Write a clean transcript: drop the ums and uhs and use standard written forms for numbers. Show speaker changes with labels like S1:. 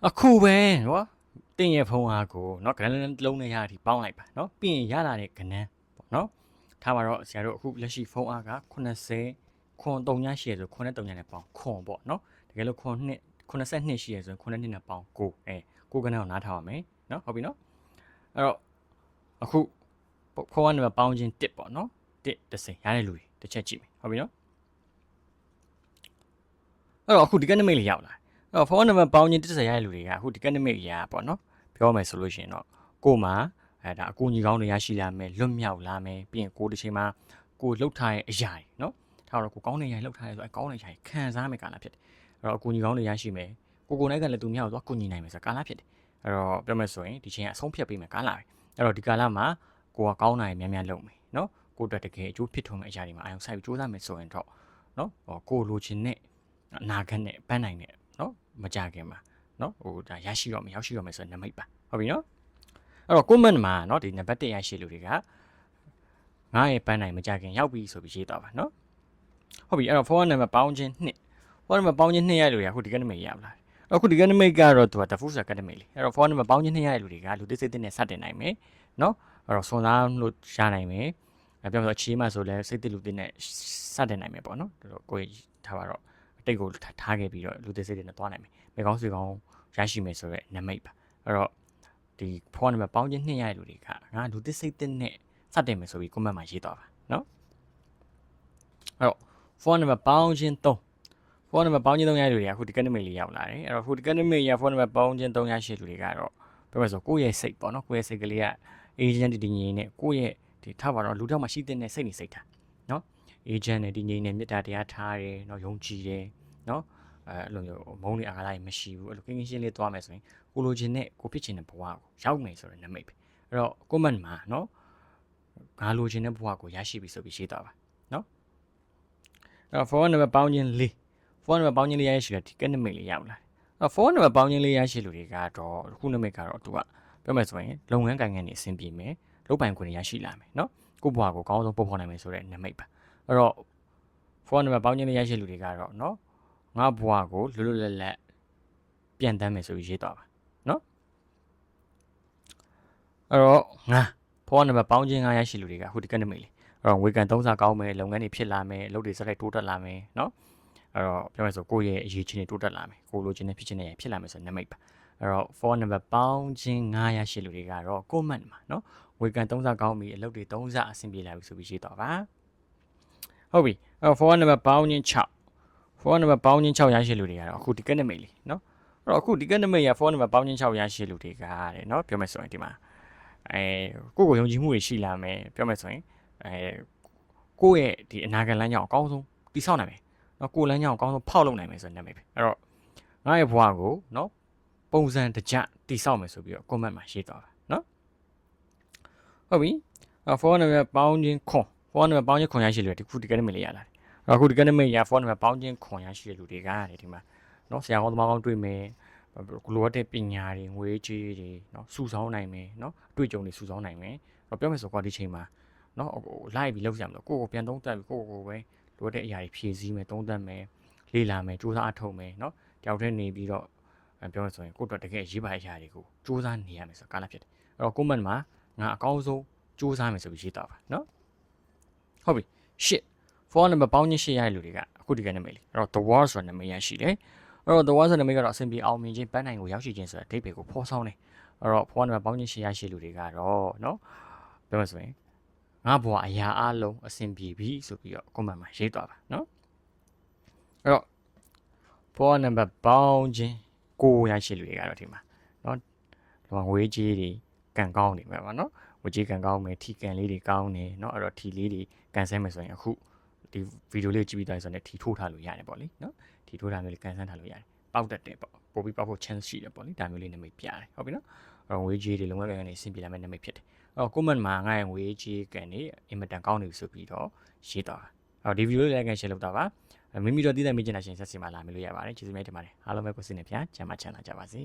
S1: အခုပဲနော်တင်းရဲ့ဖုန်းအားကိုနော်ကဏ္ဍလုံးနဲ့ရတာဒီပေါင်းလိုက်ပါနော်ပြီးရင်ရလာတဲ့ကဏ္ဍပေါ့နော်ထားပါတော့ဆရာတို့အခုလက်ရှိဖုန်းအားက80ခွန်3ညရှိရဆိုခွန်နဲ့3ညနဲ့ပေါင်းခွန်ပေါ့နော်တကယ်လို့ခွန်2 82ရှိရဆိုခွန်နဲ့2နဲ့ပေါင်း99ကဏ္ဍကိုနားထားပါမယ်နော်ဟုတ်ပြီနော်အဲ့တော့အခုဖုန်းကနေပေါင်းခြင်း1ပေါ့နော်1 10ရတဲ့လူတွေတစ်ချက်ကြည့်မယ်ဟုတ်ပြီနော်အဲ့တော့အခုဒီကနေ့မိတ်လေးရောက်လာအဲ့တော့ဖုန်းနံပါတ်ပေါင်းခြင်း30ရတဲ့လူတွေကအခုဒီကနေ့မိတ်ရပေါ့နော်ပြောမယ်ဆိုလို့ရှိရင်တော့ကို့မှာဒါအကူအညီကောင်းတွေရရှိလာမယ်လွတ်မြောက်လာမယ်ပြီးရင်ကိုတစ်ချိန်မှာကိုလှုပ်ထားတဲ့အရာတွေနော်ထားတော့ကိုကောင်းတဲ့အရာလှုပ်ထားရဲဆိုအကောင်းတဲ့အရာခံစားမယ်ကာလဖြစ်တယ်အဲ့တော့အကူအညီကောင်းတွေရရှိမယ်ကိုနိုင်ကလည်းသူမြောက်သွားကူညီနိုင်မယ်ဆိုကာလဖြစ်တယ်အဲ့တော့ပြောမယ်ဆိုရင်ဒီချိန်ကအဆုံးဖြတ်ပေးမယ်ကာလပဲအဲ့တော့ဒီကာလမှာကိုကကောင်းတာတွေများများလုပ်မယ်နော်ကိုအတွက်တကယ်အကျိုးဖြစ်ထွန်းမယ့်အရာတွေမှာအာရုံစိုက်ပြီးစူးစမ်းမယ်ဆိုရင်တော့နော်ကိုလိုချင်တဲ့အနာဂတ်နဲ့ပန်းနိုင်တဲ့နော်မကြခင်မှာနော်ဟိုဒါရရှိတော့မယ်ရောက်ရှိတော့မယ်ဆိုတဲ့နမိတ်ပါဟုတ်ပြီနော်အဲ့တော့ comment မှာနော်ဒီနံပါတ်1ရရှိလူတွေကငါရဲ့ပန်းနိုင်မကြခင်ရောက်ပြီဆိုပြီးရေးတော့ပါနော်ဟုတ်ပြီအဲ့တော့ phone number ပေါင်းခြင်း2 phone number ပေါင်းခြင်း2ရတဲ့လူတွေကအခုဒီကနေ့မိတ်ရပါလားအခုဒီကနေ့မိတ်ကတော့သူက diffuse academy လေအဲ့တော့ phone number ပေါင်းခြင်း2ရတဲ့လူတွေကလူသိစိတ်တဲ့နဲ့စတင်နိုင်မယ်နော်အဲ့တော့စွန်စားလို့ရနိုင်မယ်ပြောလို့အခြေမှာဆိုလဲစိတ်သိလူသိနဲ့စတင်နိုင်မယ်ပေါ့နော်ကိုယ်ထားပါတော့အတိတ်ကိုထားခဲ့ပြီးတော့လူသိစိတ်တွေနဲ့တွားနိုင်မယ်မေကောင်းဆွေကောင်းရရှိမယ်ဆိုတော့နမိတ်ပါအဲ့တော့ဒီဖုန်းနံပါတ်ပေါင်းခြင်း2ရတဲ့လူတွေကငါလူသိစိတ်တဲ့နဲ့စတင်မယ်ဆိုပြီး comment မှာရေးတော့ပါနော်အဲ့တော့ဖုန်းနံပါတ်ပေါင်းခြင်း3ဖုန်းနံပါတ်ပေါင်းခြင်း3ရတဲ့လူတွေကအခုဒီကနေ့မိတ်လေးရောက်လာတယ်အဲ့တော့အခုဒီကနေ့မိတ်ရဖုန်းနံပါတ်ပေါင်းခြင်း3ရရှိလူတွေကတော့ပြောမယ်ဆိုကိုယ့်ရဲ့စိတ်ပေါ့နော်ကိုယ့်ရဲ့စိတ်ကလေးက agent တည်ငြိမ်နဲ့ကိုယ့်ရဲ့ဒီထားပါတော့လူတော့မှရှိတဲ့စိတ်နေစိတ်ထားနော် agent နဲ့တည်ငြိမ်နဲ့မေတ္တာတရားထားတယ်နော်ယုံကြည်တယ်နော်အဲ့လိုမျိုးမုန်းနေအားလိုက်မရှိဘူးအဲ့လိုကင်းကင်းရှင်းလေးသွားမယ်ဆိုရင်ကိုလိုချင်တဲ့ကိုဖြစ်ချင်တဲ့ဘဝကိုရောက်မယ်ဆိုတဲ့နမိတ်ပဲအဲ့တော့ comment မှာနော်ငါလိုချင်တဲ့ဘဝကိုရရှိပြီဆိုပြီးရေးသွားပါနော်အဲ့တော့ phone number ပေါင်းခြင်း4 phone number ပေါင်းခြင်း4ရရှိတယ်ဒီကနေ့မိတ်လေးရောက်လာအဲ့ phone number ပေါင်းခြင်း4ရရှိလူတွေကတော့ခုနမိတ်ကတော့သူကပြောမယ်ဆိုရင်လုပ်ငန်းကိုင်ငန်းတွေအဆင်ပြေမယ်လုပ်ပိုင်ခွင့်တွေရရှိလာမယ်နော်ကိုယ့်ဘဝကိုကောင်းဆုံးပုံဖော်နိုင်မယ်ဆိုတဲ့နမိတ်ပါအဲ့တော့ phone number ပေါင်းခြင်း4ရရှိလူတွေကတော့နော်ငါဘွားကိုလွတ်လွတ်လပ်လပ်ပြန်တမ်းမယ်ဆိုပြီးရေးသွားပါနော်အဲ့တော့ငါဖုန်းနံပါတ်ပေါင်းခြင်း9ရရှိလူတွေကအခုဒီကနေ့မိတ်လေအဲ့တော့ဝေကန်3စာကောင်းမယ်လုပ်ငန်းတွေဖြစ်လာမယ်အလုပ်တွေစလိုက်တိုးတက်လာမယ်နော်အဲ့တော့ပြောမယ်ဆိုကိုယ့်ရဲ့အရေးချင်းတွေတိုးတက်လာမယ်ကိုလိုချင်တဲ့ဖြစ်ချင်တဲ့ရဖြစ်လာမယ်ဆိုနမိတ်ပါအဲ့တော့ဖုန်းနံပါတ်ပေါင်းခြင်း9ရရှိလူတွေကတော့ comment မှာနော်ဝေကန်3စာကောင်းပြီအလုပ်တွေ3စာအဆင်ပြေလာပြီဆိုပြီးရေးသွားပါဟုတ်ပြီအဲ့တော့ဖုန်းနံပါတ်ပေါင်းခြင်း6ဖုန်းနံပါတ်ပေါင်းခြင်း6ရရှိလူတွေကတော့အခုဒီကနေ့မိတ်လေနော်အဲ့တော့အခုဒီကနေ့မိတ်ရဖုန်းနံပါတ်ပေါင်းခြင်း6ရရှိလူတွေကတဲ့နော်ပြောမယ်ဆိုရင်ဒီမှာကိုယ့်ကိုယုံကြည်မှုတွေရှိလာမယ်ပြောမယ်ဆိုရင်ကိုယ့်ရဲ့ဒီအနာဂတ်လမ်းကြောင်းအကောင်းဆုံးတည်ဆောက်နိုင်မယ်နော်ကိုယ်လမ်းကြောင်းအကောင်းဆုံးဖောက်လုပ်နိုင်မယ်ဆိုတဲ့နာမည်ပဲအဲ့တော့ငါရဲ့ဘဝကိုနော်ပုံစံတကျတည်ဆောက်မယ်ဆိုပြီးတော့ comment မှာရေးသွားတာနော်ဟုတ်ပြီဖုန်းနံပါတ်ပေါင်းခြင်းခွန်ဖုန်းနံပါတ်ပေါင်းခြင်းခွန်ရရှိလို့ဒီခုဒီကနေ့မိတ်လေးရလာတယ်အဲ့အခုဒီကနေ့မိတ်ရဖုန်းနံပါတ်ပေါင်းခြင်းခွန်ရရှိတဲ့လူတွေကတဲ့ဒီမှာနော်ဆရာကောင်းသမားကောင်းတွေ့မယ်လိုအပ်တဲ့ပညာတွေငွေကြေးတွေနော်စုဆောင်းနိုင်မယ်နော်အတွေ့အကြုံတွေစုဆောင်းနိုင်မယ်ပြောမယ်ဆိုတော့ဒီချိန်မှာနော်လိုက်ပြီးလောက်ရမလို့ကိုယ့်ကိုပြန်သုံးသပ်ပြီးကိုယ့်ကိုပဲလိုအပ်တဲ့အရာတွေဖြည့်ဆည်းမယ်သုံးသပ်မယ်လေ့လာမယ်စူးစမ်းအထောက်မယ်နော်တယောက်တည်းနေပြီးတော့ပြောမယ်ဆိုရင်ကိုယ့်အတွက်တကယ်ရေးပါအရာတွေကိုစူးစမ်းနေရမယ်ဆိုကာလဖြစ်တယ်အဲ့တော့ comment မှာငါအကောင်းဆုံးစူးစမ်းမယ်ဆိုပြီးရေးတာပါနော်ဟုတ်ပြီရှစ်ဖုန်းနံပါတ်ပေါင်းခြင်း8ရတဲ့လူတွေကအခုဒီကနေ့မိတ်လေအဲ့တော့ the wall ဆိုတဲ့နာမည်ရရှိတယ်အဲ့တော့ the wall ဆိုတဲ့နာမည်ကတော့အဆင်ပြေအောင်မြင်ခြင်းပန်းနိုင်ကိုရောက်ရှိခြင်းဆိုတဲ့အဓိပ္ပာယ်ကိုဖော်ဆောင်တယ်အဲ့တော့ဖုန်းနံပါတ်ပေါင်းခြင်း8ရရှိလူတွေကတော့နော်ပြောမယ်ဆိုရင်ငါဘွားအရာအလုံးအဆင်ပြေပြီဆိုပြီးတော့ comment မှာရေးသွားပါနော်အဲ့တော့ဖုန်းနံပါတ်ပေါင်းခြင်း9ရရှိလူတွေကတော့ဒီမှာနော်ဒီမှာငွေကြေးတွေကန်ကောင်းနေမှာပါနော်ဝကြီးကန်ကောင်းမယ်ထီကန်လေးတွေကောင်းနေเนาะအဲ့တော့ထီလေးတွေကန်ဆဲမယ်ဆိုရင်အခုဒီဗီဒီယိုလေးကြည့်ပြီးသွားဆိုရင်ထီထိုးထားလို့ရတယ်ပေါ့လေเนาะထီထိုးထားမျိုးလေးကန်ဆန်းထားလို့ရတယ်ပေါက်တတ်တယ်ပေါ့ပို့ပြီးပေါက်ဖို့ chance ရှိတယ်ပေါ့လေဒါမျိုးလေးနမိတ်ပြတယ်ဟုတ်ပြီเนาะအဲ့တော့ငွေကြေးတွေလုံလောက်ကန်နေဆင်ပြေလာမယ့်နမိတ်ဖြစ်တယ်အဲ့တော့ comment မှာငါ့ရဲ့ငွေကြေးကန်နေအင်မတန်ကောင်းနေပြီဆိုပြီးတော့ရေးတော့အဲ့တော့ဒီဗီဒီယိုလေးလည်းကန် share လုပ်တာပါမိမိတို့တည်တဲ့မိကျင်တာရှင်ဆက်စီမှာလာမယ်လို့ရပါတယ်ကျေးဇူးများတင်ပါတယ်အားလုံးပဲကိုယ်စင်နေဖျားကျမ်းမချမ်းသာကြပါစေ